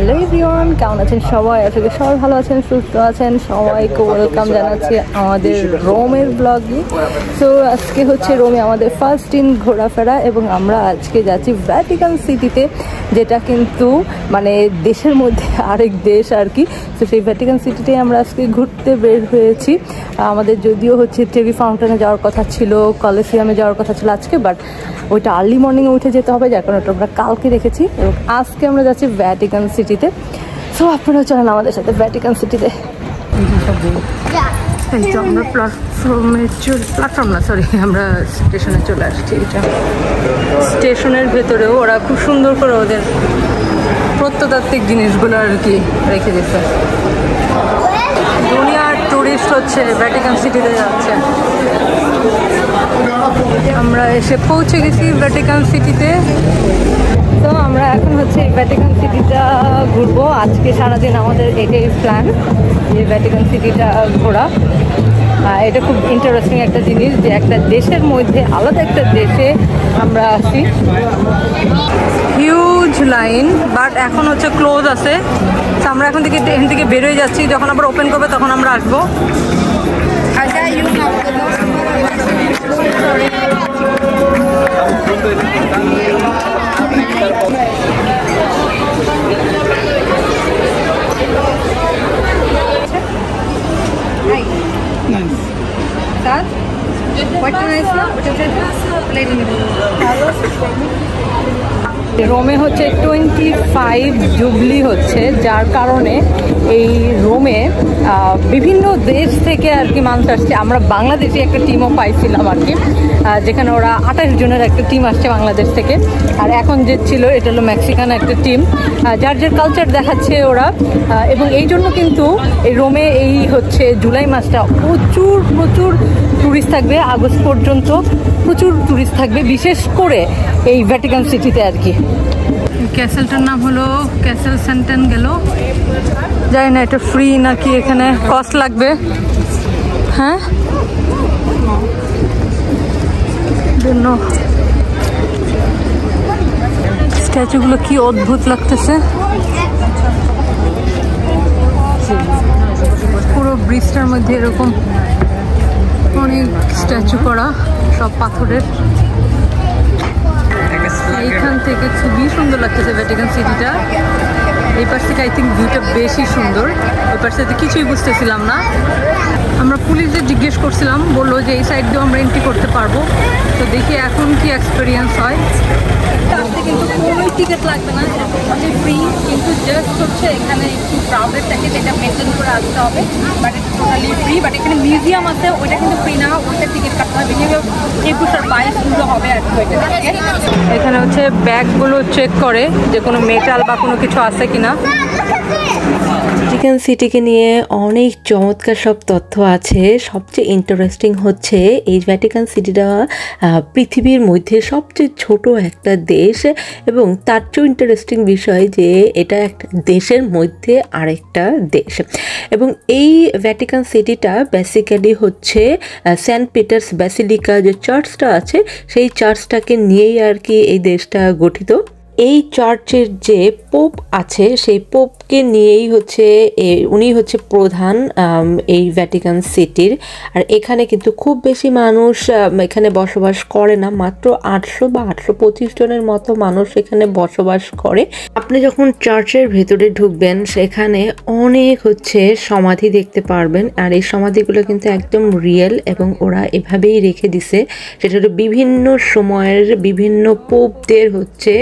Hello everyone, কেমন আছেন সবাই? আসলে সবাই ভালো আছেন, সুস্থ আছেন। সবাইকে ওয়েলকাম জানাচ্ছি আমাদের রোমের ব্লগে। তো আজকে হচ্ছে রোমে আমাদের ফার্স্ট দিন ঘোরাফেরা এবং আমরা আজকে যাচ্ছি ভ্যাটিকান সিটিতে, যেটা কিন্তু মানে দেশের মধ্যে আরেক দেশ আর কি। তো সেই ভ্যাটিকান সিটিতে আমরা আজকে ঘুরতে বের হয়েছি। আমাদের যদিও হচ্ছে ট্রেভি ফাউন্টেনে যাওয়ার কথা ছিল, কলেসিয়ামে যাওয়ার কথা ছিল আজকে, বাট ওইটা আর্লি মর্নিংয়ে উঠে যেতে হবে, যার কারণে ওটা আমরা কালকে রেখেছি এবং আজকে আমরা যাচ্ছি ভ্যাটিকান সিটিতে। সো আপনারা চলেন আমাদের সাথে ভ্যাটিকান সিটিতে। এই তো আমরা আমরা স্টেশনে চলে আসছি। এটা স্টেশনের ভেতরেও ওরা খুব সুন্দর করে ওদের প্রত্নতাত্ত্বিক জিনিসগুলো আর কি রেখে দিচ্ছে। দুনিয়ার টুরিস্ট হচ্ছে ভ্যাটিকান সিটিতে যাচ্ছে। আমরা এসে পৌঁছে গেছি ভ্যাটিকান সিটিতে। তো আমরা এখন হচ্ছে ভ্যাটিকান সিটিটা ঘুরবো। আজকে সারাদিন আমাদের এটাই প্ল্যান, যে ভ্যাটিকান সিটিটা ঘোরা। এটা খুব ইন্টারেস্টিং একটা জিনিস যে একটা দেশের মধ্যে আলাদা একটা দেশে আমরা আসি। হিউজ লাইন, বাট এখন হচ্ছে ক্লোজ আছে। তো আমরা এখান থেকে বেরোয় যাচ্ছি, যখন আবার ওপেন করবে তখন আমরা আসবো। রোমে হচ্ছে 25 জুবলি হচ্ছে, যার কারণে এই রোমে বিভিন্ন দেশ থেকে আর কি মানুষ আসছে। আমরা বাংলাদেশি একটা টিমও পাইছিলাম আর কি, যেখানে ওরা 28 জনের একটা টিম আসছে বাংলাদেশ থেকে। আর এখন যে ছিল এটা হলো মেক্সিকান একটা টিম, যার যার কালচার দেখাচ্ছে ওরা। এবং এই জন্য কিন্তু এই রোমে এই হচ্ছে জুলাই মাসটা প্রচুর টুরিস্ট থাকবে। আগস্ট পর্যন্ত প্রচুর টুরিস্ট থাকবে, বিশেষ করে এই ভ্যাটিকান সিটিতে আর কি। ক্যাসেলটার নাম হলো ক্যাসেল সেন্টেন গেল। জানি না এটা ফ্রি নাকি এখানে কস্ট লাগবে। হ্যাঁ, জন্য স্ট্যাচুগুলো কি অদ্ভুত লাগতেছে। পুরো ব্রিজটার মধ্যে এরকম অনেক স্ট্যাচু করা, সব পাথরের। এইখান থেকে খুবই সুন্দর লাগতেছে ভ্যাটিকান সিটিটা। এই পাশ থেকে আই থিঙ্ক ভিউটা বেশি সুন্দর, ওই পাশ থেকে কিছুই বুঝতেছিলাম না। আমরা পুলিশদের জিজ্ঞেস করছিলাম, বললো যে এই সাইড দিয়েও আমরা এন্ট্রি করতে পারবো। তো দেখি এখন কি এক্সপিরিয়েন্স হয়। আসতে কিন্তু কোনোই টিকিট লাগবে না, ফ্রি। কিন্তু জাস্ট হচ্ছে এখানে একটু ক্রাউডেড থাকে, যেটা মেনটেন করে আসতে হবে। বাট এটা টোটালি ফ্রি। বাট এখানে মিউজিয়াম আছে, ওইটা কিন্তু ফ্রি না, ওইটা টিকিট কাটতে হবে। মিনিমাম 21 আর 22 হবে আর কি ওইটা থেকে। এখানে হচ্ছে ব্যাগগুলো চেক করে যে কোনো মেটাল বা কোনো কিছু আছে কিনা। ভ্যাটিকান সিটিকে নিয়ে অনেক চমৎকার সব তথ্য আছে। সবচেয়ে ইন্টারেস্টিং হচ্ছে এই ভ্যাটিকান সিটিটা পৃথিবীর মধ্যে সবচেয়ে ছোট একটা দেশ, এবং তার চেয়েও ইন্টারেস্টিং বিষয় যে এটা একটা দেশের মধ্যে আরেকটা দেশ। এবং এই ভ্যাটিকান সিটিটা বেসিক্যালি হচ্ছে সেন্ট পিটার্স ব্যাসিলিকা যে চার্চটা আছে, সেই চার্চটাকে নিয়েই আর কি এই দেশটা গঠিত। এই চার্চের যে পোপ আছে, সেই পোপকে নিয়েই হচ্ছে উনি হচ্ছে প্রধান এই ভ্যাটিকান সিটির। আর এখানে কিন্তু খুব বেশি মানুষ এখানে বসবাস করে না, মাত্র 800 বা 825 জনের মতো মানুষ এখানে বসবাস করে। আপনি যখন চার্চের ভেতরে ঢুকবেন, সেখানে অনেক হচ্ছে সমাধি দেখতে পারবেন। আর এই সমাধিগুলো কিন্তু একদম রিয়েল, এবং ওরা এভাবেই রেখে দিছে। সেটা হলো বিভিন্ন সময়ের বিভিন্ন পোপদের হচ্ছে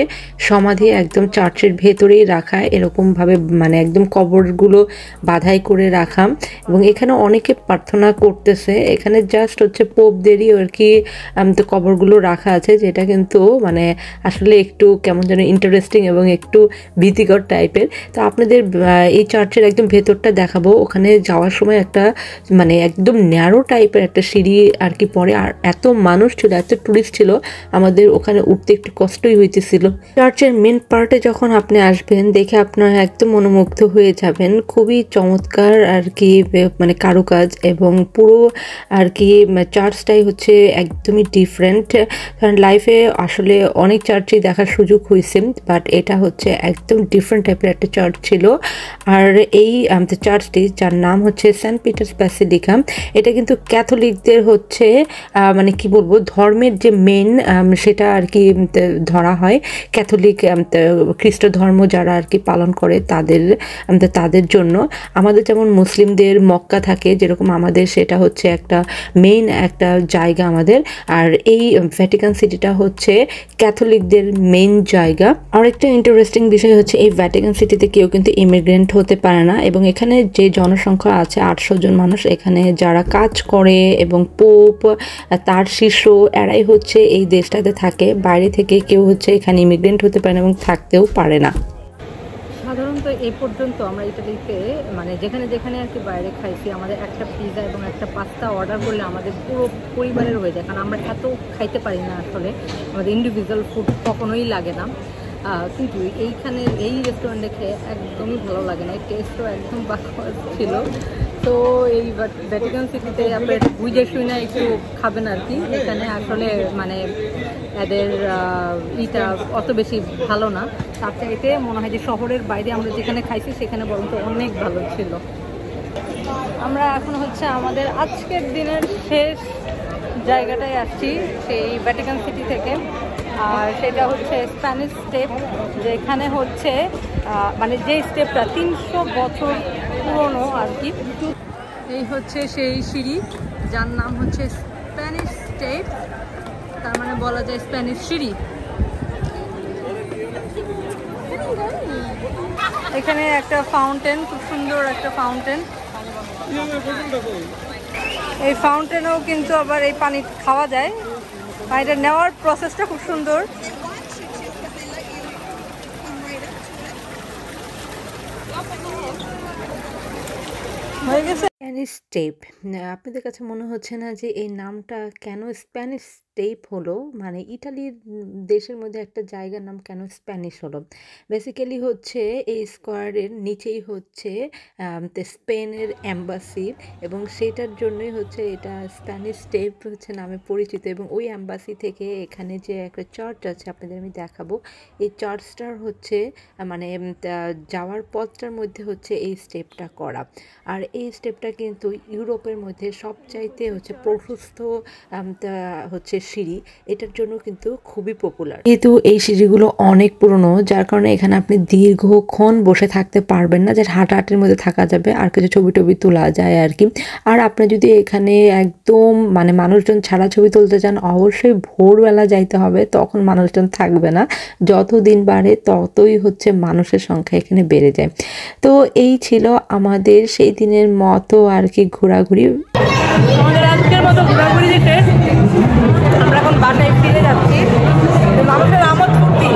সমাধি একদম চার্চের ভেতরেই রাখা, এরকমভাবে মানে একদম কবরগুলো বাধাই করে রাখা। এবং এখানে অনেকে প্রার্থনা করতেছে। এখানে জাস্ট হচ্ছে পোপদেরই আর কি তো কবরগুলো রাখা আছে, যেটা কিন্তু মানে আসলে একটু কেমন যেন ইন্টারেস্টিং এবং একটু ভীতিকর টাইপের। তো আপনাদের এই চার্চের একদম ভেতরটা দেখাবো। ওখানে যাওয়ার সময় একটা মানে একদম ন্যারো টাইপের একটা সিঁড়ি আর কি পড়ে। আর এত মানুষ ছিল, এত টুরিস্ট ছিল, আমাদের ওখানে উঠতে একটু কষ্টই হইতেছিল। চার্চের মেন পার্টে যখন আপনি আসবেন দেখে আপনারা একদম মনোমুগ্ধ হয়ে যাবেন। খুবই চমৎকার আর কি মানে কারুকাজ, এবং পুরো আর কি চার্চটাই হচ্ছে একদমই ডিফারেন্ট। কারণ লাইফে আসলে অনেক চার্চই দেখার সুযোগ হয়েছে, বাট এটা হচ্ছে একদম ডিফারেন্ট টাইপের একটা চার্চ ছিল। আর এই চার্চটি, যার নাম হচ্ছে সেন্ট পিটার্স ব্যাসিলিকা, এটা কিন্তু ক্যাথলিকদের হচ্ছে মানে কি বলবো ধর্মের যে মেন সেটা আর কি ধরা হয়। ক্যাথলিক খ্রিস্ট ধর্ম যারা আর কি পালন করে তাদের জন্য। আমাদের যেমন মুসলিমদের মক্কা থাকে, যেরকম আমাদের সেটা হচ্ছে একটা মেইন একটা জায়গা আমাদের। আর এই ভ্যাটিকান সিটিটা হচ্ছে ক্যাথলিকদের মেইন জায়গা। আর একটা ইন্টারেস্টিং বিষয় হচ্ছে এই ভ্যাটিকান সিটিতে কেউ কিন্তু ইমিগ্রেন্ট হতে পারে না, এবং এখানে যে জনসংখ্যা আছে 800 জন মানুষ, এখানে যারা কাজ করে এবং পোপ তার শিষ্য এরাই হচ্ছে এই দেশটাতে থাকে। বাইরে থেকে কেউ হচ্ছে এখানে ইমিগ্রেন্ট হতে পারে না এবং থাকতেও পারে না। সাধারণত এই পর্যন্ত আমরা ইটালিতে মানে যেখানে যেখানে আর কি বাইরে খাইছি, আমাদের একটা পিৎজা এবং একটা পাস্তা অর্ডার করলে আমাদের পুরো পরিবারের হয়ে যায়, কারণ আমরা এত খাইতে পারি না আসলে, আমাদের ইন্ডিভিজুয়াল ফুড কখনোই লাগে না। কিন্তু এইখানে এই রেস্টুরেন্টে খেয়ে একদমই ভালো লাগে না, এই টেস্টও একদম বাকওয়াস ছিল। তো এই ভ্যাটিকান সিটিতে আপনার বুঝে শুনে একটু খাবেন আর কি। এখানে আসলে মানে এদের ইটা অত বেশি ভালো না, তার চাইতে মনে হয় যে শহরের বাইরে আমরা যেখানে খাইছি সেখানে বরঞ্চ অনেক ভালো ছিল। আমরা এখন হচ্ছে আমাদের আজকের দিনের শেষ জায়গাটায় আসছি সেই ভ্যাটিকান সিটি থেকে, আর সেটা হচ্ছে স্প্যানিশ স্টেপ, যেখানে হচ্ছে মানে যে স্টেপটা 300 বছর পুরনো আর কি। এই হচ্ছে সেই সিঁড়ি যার নাম হচ্ছে স্প্যানিশ স্টেপ, তার মানে বলা যায় স্প্যানিশ সিঁড়ি। এখানে একটা ফাউন্টেন, খুব সুন্দর একটা ফাউন্টেন। এই ফাউন্টেনেও কিন্তু আবার এই পানি খাওয়া যায়, পানিটা নেওয়ার প্রসেসটা খুব সুন্দর। হয়ে গেছে স্প্যানিশ স্টেপ। আপনাদের কাছে মনে হচ্ছে না যে এই নামটা কেন স্প্যানিশ স্টেপ হলো? মানে ইটালির দেশের মধ্যে একটা জায়গার নাম কেন স্প্যানিশ হলো? বেসিক্যালি হচ্ছে এই স্কোয়ারের নিচেই হচ্ছে স্পেনের অ্যাম্বাসি, এবং সেটার জন্যই হচ্ছে এটা স্প্যানিশ স্টেপ হচ্ছে নামে পরিচিত। এবং ওই অ্যাম্বাসি থেকে এখানে যে একটা চার্চ আছে আপনাদের আমি দেখাবো, এই চার্চটার হচ্ছে মানে যাওয়ার পথটার মধ্যে হচ্ছে এই স্টেপটা করা। আর এই স্টেপটা কিন্তু ইউরোপের মধ্যে সবচাইতে হচ্ছে প্রশস্ত হচ্ছে সিঁড়ি, এটার জন্য কিন্তু খুবই পপুলার। যেহেতু এই সিঁড়িগুলো অনেক পুরনো, যার কারণে এখানে আপনি দীর্ঘক্ষণ বসে থাকতে পারবেন না, যে হাঁটাহাঁটির মধ্যে থাকা যাবে আর কিছু ছবি টবি তোলা যায় আর কি। আর আপনি যদি এখানে একদম মানে মানুষজন ছাড়া ছবি তুলতে চান, অবশ্যই ভোরবেলা যাইতে হবে, তখন মানুষজন থাকবে না। যত দিন বাড়ে ততই হচ্ছে মানুষের সংখ্যা এখানে বেড়ে যায়। তো এই ছিল আমাদের সেই দিনের মতো আর কি ঘোরাঘুরি। আমাদের আজকের মতো ঘোরাঘুরি যেতে আমরা এখন বাসায় ফিরে যাচ্ছি। মানুষের আমোদ ফুর্তি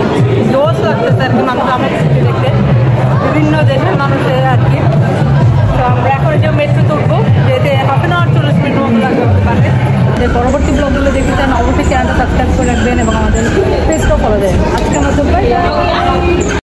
জোশ লাগতেছে আর কি, মানুষের আমোদ ফুর্তি দেখতে, বিভিন্ন দেশের মানুষের আর কি। তো আমরা এখন যে মেট্রো তুলবো, যেতে 1/2 hour 40 মিনিট মতো লাগবে হতে পারে। যে পরবর্তী ব্লগগুলো দেখতে চান অবশ্যই চ্যানেলটা সাবস্ক্রাইব করে রাখবেন এবং আমাদের পেজটাও ফলো দেবেন। আজকের মতো